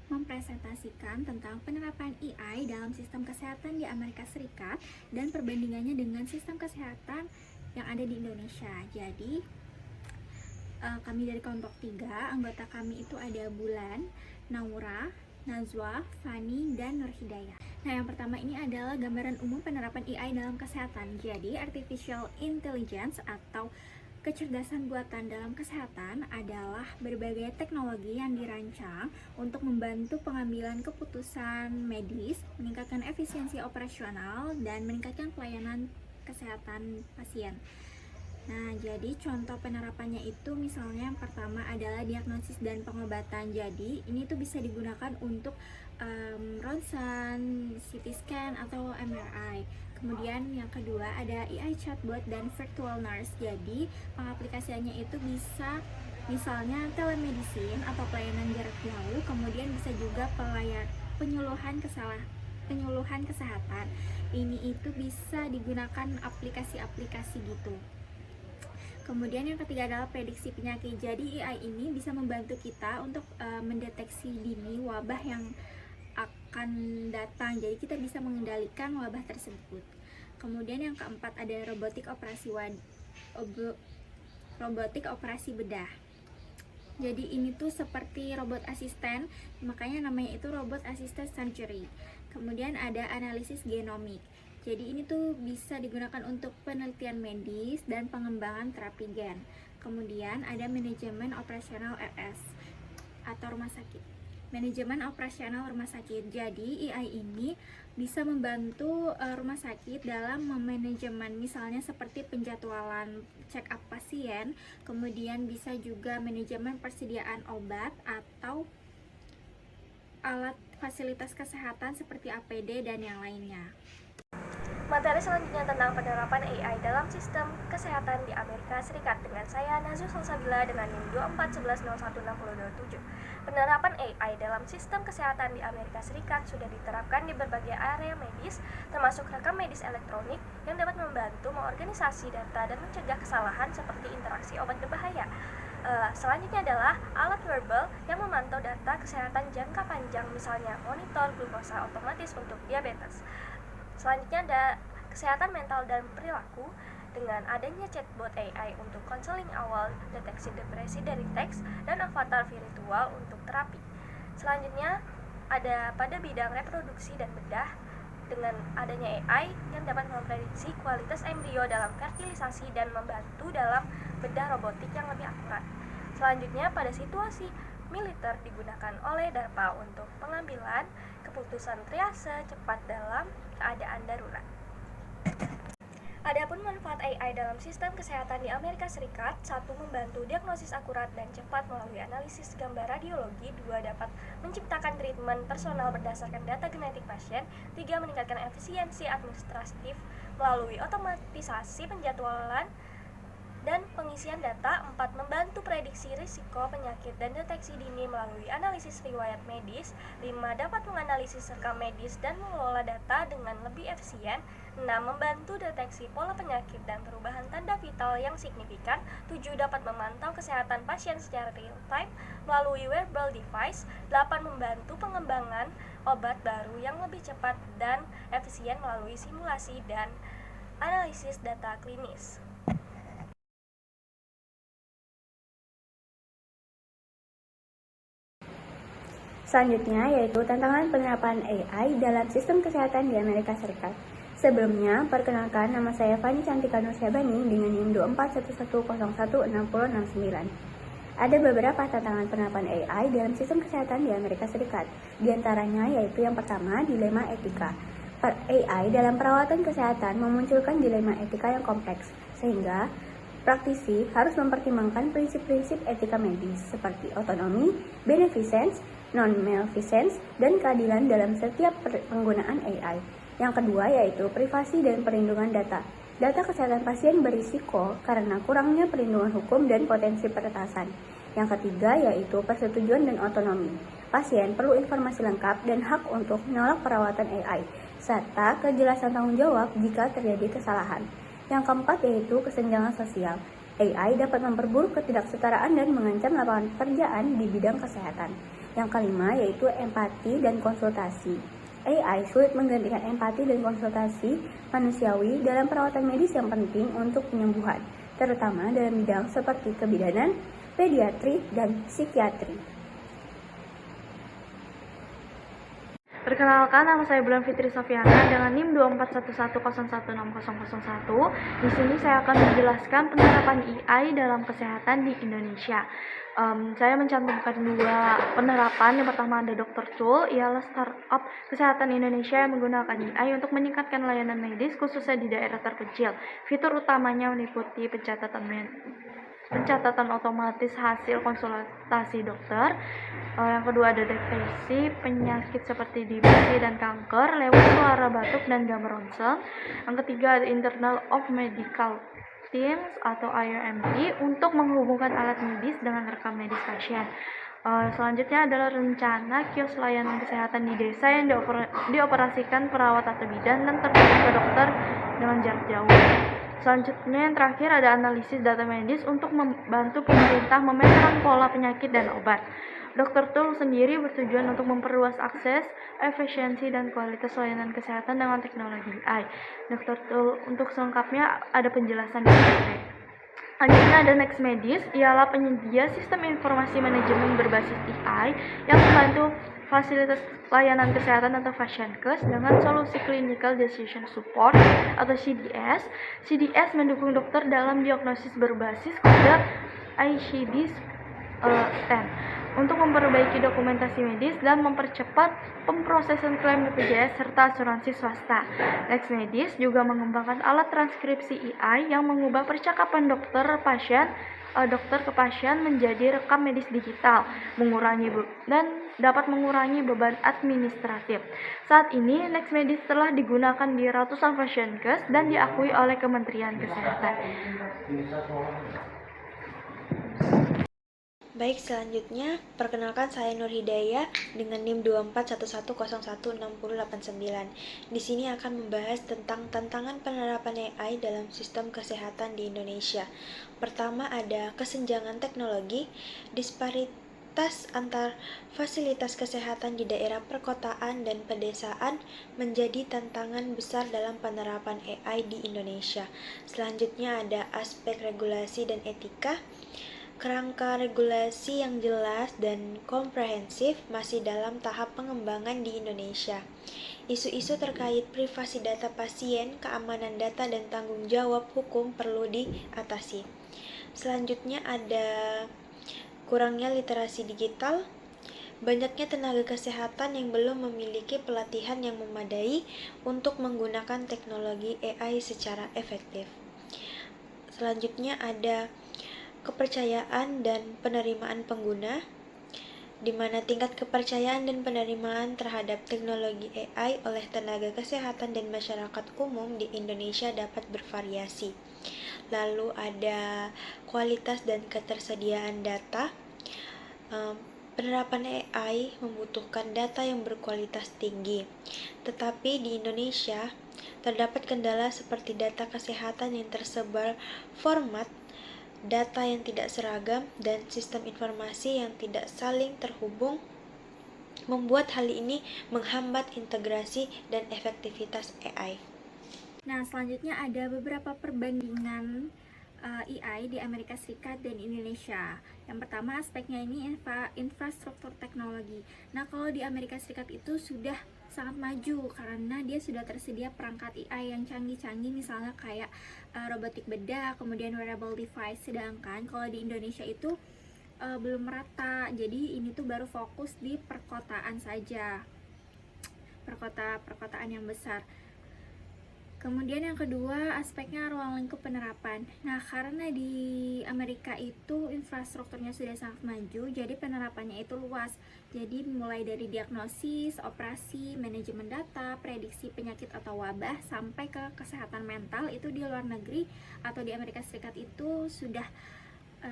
mempresentasikan tentang penerapan AI dalam sistem kesehatan di Amerika Serikat dan perbandingannya dengan sistem kesehatan yang ada di Indonesia. Jadi, kami dari kelompok 3, anggota kami itu ada Bulan, Naura, Nazwa, Fani, dan Nur Hidayah. Nah, yang pertama ini adalah gambaran umum penerapan AI dalam kesehatan. Jadi, artificial intelligence atau kecerdasan buatan dalam kesehatan adalah berbagai teknologi yang dirancang untuk membantu pengambilan keputusan medis, meningkatkan efisiensi operasional, dan meningkatkan pelayanan kesehatan pasien. Nah, jadi contoh penerapannya itu misalnya yang pertama adalah diagnosis dan pengobatan. Jadi, ini tuh bisa digunakan untuk ronsen, CT scan, atau MRI. Kemudian yang kedua ada AI chatbot dan virtual nurse. Jadi, pengaplikasiannya itu bisa misalnya telemedicine atau pelayanan jarak jauh, kemudian bisa juga penyuluhan kesehatan. Ini itu bisa digunakan aplikasi-aplikasi gitu. Kemudian yang ketiga adalah prediksi penyakit. Jadi AI ini bisa membantu kita untuk mendeteksi dini wabah yang akan datang. Jadi kita bisa mengendalikan wabah tersebut. Kemudian yang keempat ada robotik operasi bedah. Jadi ini tuh seperti robot asisten, makanya namanya itu robot assisted surgery. Kemudian ada analisis genomik. Jadi ini tuh bisa digunakan untuk penelitian medis dan pengembangan terapi gen. Kemudian ada manajemen operasional RS atau rumah sakit. Manajemen operasional rumah sakit. Jadi AI ini bisa membantu rumah sakit dalam memanajemen misalnya seperti penjadwalan check up pasien, kemudian bisa juga manajemen persediaan obat atau alat fasilitas kesehatan seperti APD dan yang lainnya. Materi selanjutnya tentang penerapan AI dalam sistem kesehatan di Amerika Serikat dengan saya Nazwa Salsabila dengan NIM 2411016027. Penerapan AI dalam sistem kesehatan di Amerika Serikat sudah diterapkan di berbagai area medis, termasuk rekam medis elektronik yang dapat membantu mengorganisasi data dan mencegah kesalahan seperti interaksi obat berbahaya. Selanjutnya adalah alat wearable yang memantau data kesehatan jangka panjang, misalnya monitor glukosa otomatis untuk diabetes. Selanjutnya ada kesehatan mental dan perilaku dengan adanya chatbot AI untuk konseling awal, deteksi depresi dari teks, dan avatar virtual untuk terapi. Selanjutnya ada pada bidang reproduksi dan bedah dengan adanya AI yang dapat memprediksi kualitas embrio dalam fertilisasi dan membantu dalam bedah robotik yang lebih akurat. Selanjutnya pada situasi militer digunakan oleh DARPA untuk pengambilan keputusan triase cepat dalam keadaan darurat. Adapun manfaat AI dalam sistem kesehatan di Amerika Serikat, 1. Membantu diagnosis akurat dan cepat melalui analisis gambar radiologi. 2. Dapat menciptakan treatment personal berdasarkan data genetik pasien. 3. Meningkatkan efisiensi administratif melalui otomatisasi penjadwalan dan pengisian data. 4. Membantu prediksi risiko penyakit dan deteksi dini melalui analisis riwayat medis. 5. Dapat menganalisis rekam medis dan mengelola data dengan lebih efisien. 6. Membantu deteksi pola penyakit dan perubahan tanda vital yang signifikan. 7. Dapat memantau kesehatan pasien secara real time melalui wearable device. 8. Membantu pengembangan obat baru yang lebih cepat dan efisien melalui simulasi dan analisis data klinis. Selanjutnya yaitu tantangan penerapan AI dalam sistem kesehatan di Amerika Serikat. Sebelumnya, perkenalkan nama saya Fani Cantika Nursyabani dengan NIM 2411016069. Ada beberapa tantangan penerapan AI dalam sistem kesehatan di Amerika Serikat. Di antaranya yaitu yang pertama, dilema etika. AI dalam perawatan kesehatan memunculkan dilema etika yang kompleks, sehingga praktisi harus mempertimbangkan prinsip-prinsip etika medis seperti otonomi, beneficence, non-maleficence, dan keadilan dalam setiap penggunaan AI. Yang kedua yaitu privasi dan perlindungan data. Data kesehatan pasien berisiko karena kurangnya perlindungan hukum dan potensi peretasan. Yang ketiga yaitu persetujuan dan otonomi. Pasien perlu informasi lengkap dan hak untuk menolak perawatan AI, serta kejelasan tanggung jawab jika terjadi kesalahan. Yang keempat yaitu kesenjangan sosial. AI dapat memperburuk ketidaksetaraan dan mengancam lapangan pekerjaan di bidang kesehatan. Yang kelima yaitu empati dan konsultasi. AI sulit menggantikan empati dan konsultasi manusiawi dalam perawatan medis yang penting untuk penyembuhan, terutama dalam bidang seperti kebidanan, pediatri, dan psikiatri. Perkenalkan, nama saya Bulan Fitri Sofiana dengan NIM 241101601. Di sini saya akan menjelaskan penerapan AI dalam kesehatan di Indonesia. Saya mencantumkan dua penerapan. Yang pertama ada Dr. Tool, ialah startup kesehatan Indonesia yang menggunakan AI untuk meningkatkan layanan medis khususnya di daerah terpencil. Fitur utamanya meliputi pencatatan otomatis hasil konsultasi dokter. Yang kedua ada deteksi penyakit seperti DBC dan kanker lewat suara batuk dan gambar ronsen. Yang ketiga ada internal of medical teams atau IRMT untuk menghubungkan alat medis dengan rekam medis pasien. Selanjutnya adalah rencana kios layanan kesehatan di desa yang dioperasikan perawat atau bidan dan terhubung ke dokter dengan jarak jauh. Selanjutnya yang terakhir ada analisis data medis untuk membantu pemerintah memetakan pola penyakit dan obat. Dr. Tool sendiri bertujuan untuk memperluas akses, efisiensi, dan kualitas layanan kesehatan dengan teknologi AI. Dr. Tool untuk selengkapnya ada penjelasan di sini. Selanjutnya ada Next Medis, ialah penyedia sistem informasi manajemen berbasis AI yang membantu fasilitas layanan kesehatan atau Fashioncast dengan solusi Clinical Decision Support atau CDS. CDS mendukung dokter dalam diagnosis berbasis kode ICD-10 untuk memperbaiki dokumentasi medis dan mempercepat pemrosesan klaim BPJS serta asuransi swasta. Next Medis juga mengembangkan alat transkripsi AI yang mengubah percakapan dokter ke pasien menjadi rekam medis digital, dan dapat mengurangi beban administratif. Saat ini, Next Medis telah digunakan di ratusan Fashioncast dan diakui oleh Kementerian Kesehatan. Baik, selanjutnya perkenalkan saya Nur Hidayah dengan NIM 241101689. Di sini akan membahas tentang tantangan penerapan AI dalam sistem kesehatan di Indonesia. Pertama ada kesenjangan teknologi, disparitas antar fasilitas kesehatan di daerah perkotaan dan pedesaan menjadi tantangan besar dalam penerapan AI di Indonesia. Selanjutnya ada aspek regulasi dan etika. Kerangka regulasi yang jelas dan komprehensif masih dalam tahap pengembangan di Indonesia. Isu-isu terkait privasi data pasien, keamanan data, dan tanggung jawab hukum perlu diatasi. Selanjutnya ada kurangnya literasi digital, banyaknya tenaga kesehatan yang belum memiliki pelatihan yang memadai untuk menggunakan teknologi AI secara efektif. Selanjutnya ada kepercayaan dan penerimaan pengguna, di mana tingkat kepercayaan dan penerimaan terhadap teknologi AI oleh tenaga kesehatan dan masyarakat umum di Indonesia dapat bervariasi. Lalu ada kualitas dan ketersediaan data. Penerapan AI membutuhkan data yang berkualitas tinggi, tetapi di Indonesia terdapat kendala seperti data kesehatan yang tersebar format, data yang tidak seragam, dan sistem informasi yang tidak saling terhubung, membuat hal ini menghambat integrasi dan efektivitas AI. Nah, selanjutnya ada beberapa perbandingan AI di Amerika Serikat dan Indonesia. Yang pertama aspeknya ini infrastruktur teknologi. Nah, kalau di Amerika Serikat itu sudah sangat maju karena dia sudah tersedia perangkat AI yang canggih-canggih, misalnya kayak robotik bedah, kemudian wearable device. Sedangkan kalau di Indonesia itu belum merata. Jadi ini tuh baru fokus di perkotaan saja, perkotaan yang besar. Kemudian yang kedua aspeknya ruang lingkup penerapan. Nah, karena di Amerika itu infrastrukturnya sudah sangat maju, jadi penerapannya itu luas. Jadi mulai dari diagnosis, operasi, manajemen data, prediksi penyakit atau wabah, sampai ke kesehatan mental itu di luar negeri atau di Amerika Serikat itu sudah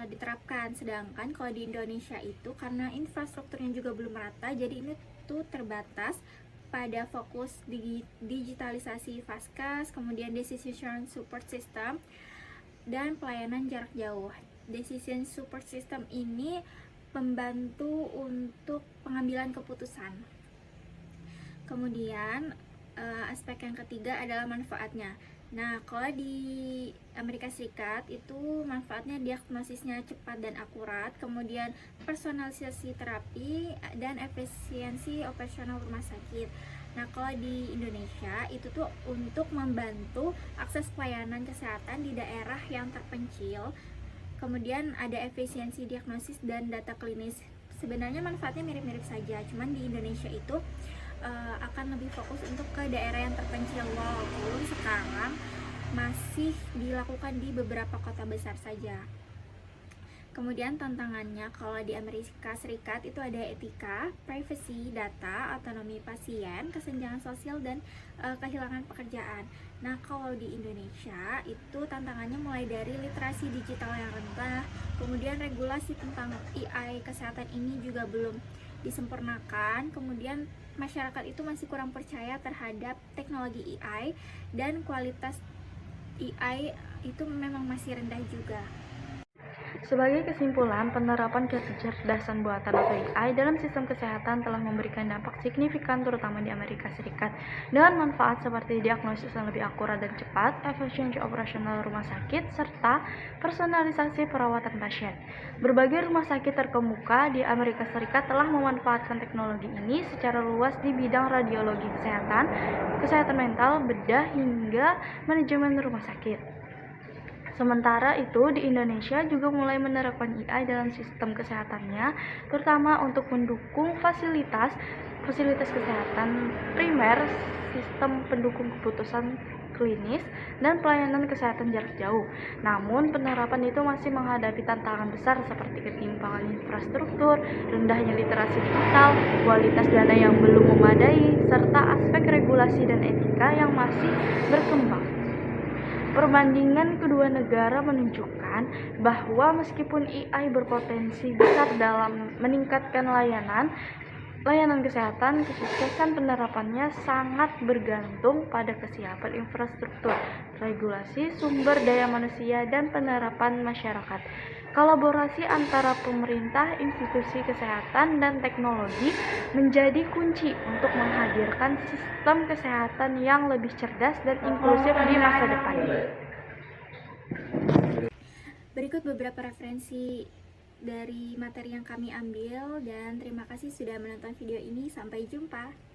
diterapkan. Sedangkan kalau di Indonesia itu karena infrastrukturnya juga belum merata, jadi ini tuh terbatas pada fokus digitalisasi Fastcast, kemudian Decision Support System, dan pelayanan jarak jauh. Decision Support System ini pembantu untuk pengambilan keputusan. Kemudian aspek yang ketiga adalah manfaatnya. Nah, kalau di Amerika Serikat itu manfaatnya diagnosisnya cepat dan akurat, kemudian personalisasi terapi dan efisiensi operasional rumah sakit. Nah, kalau di Indonesia itu tuh untuk membantu akses pelayanan kesehatan di daerah yang terpencil. Kemudian ada efisiensi diagnosis dan data klinis. Sebenarnya manfaatnya mirip-mirip saja, cuman di Indonesia itu akan lebih fokus untuk ke daerah yang terpencil, walaupun sekarang masih dilakukan di beberapa kota besar saja. Kemudian tantangannya kalau di Amerika Serikat itu ada etika, privacy, data, otonomi pasien, kesenjangan sosial, dan kehilangan pekerjaan. Nah, kalau di Indonesia itu tantangannya mulai dari literasi digital yang rendah, kemudian regulasi tentang AI kesehatan ini juga belum disempurnakan, kemudian masyarakat itu masih kurang percaya terhadap teknologi AI, dan kualitas AI itu memang masih rendah juga. Sebagai kesimpulan, penerapan kecerdasan buatan atau AI dalam sistem kesehatan telah memberikan dampak signifikan terutama di Amerika Serikat dengan manfaat seperti diagnosis yang lebih akurat dan cepat, efisiensi operasional rumah sakit, serta personalisasi perawatan pasien. Berbagai rumah sakit terkemuka di Amerika Serikat telah memanfaatkan teknologi ini secara luas di bidang radiologi kesehatan, kesehatan mental, bedah, hingga manajemen rumah sakit. Sementara itu, di Indonesia juga mulai menerapkan AI dalam sistem kesehatannya, terutama untuk mendukung fasilitas kesehatan primer, sistem pendukung keputusan klinis, dan pelayanan kesehatan jarak jauh. Namun, penerapan itu masih menghadapi tantangan besar seperti ketimpangan infrastruktur, rendahnya literasi digital, kualitas dana yang belum memadai, serta aspek regulasi dan etika yang masih berkembang. Perbandingan kedua negara menunjukkan bahwa meskipun AI berpotensi besar dalam meningkatkan layanan kesehatan, kesuksesan penerapannya sangat bergantung pada kesiapan infrastruktur, regulasi, sumber daya manusia, dan penerapan masyarakat. Kolaborasi antara pemerintah, institusi kesehatan, dan teknologi menjadi kunci untuk menghadirkan sistem kesehatan yang lebih cerdas dan inklusif di masa depan. Berikut beberapa referensi dari materi yang kami ambil, dan terima kasih sudah menonton video ini. Sampai jumpa.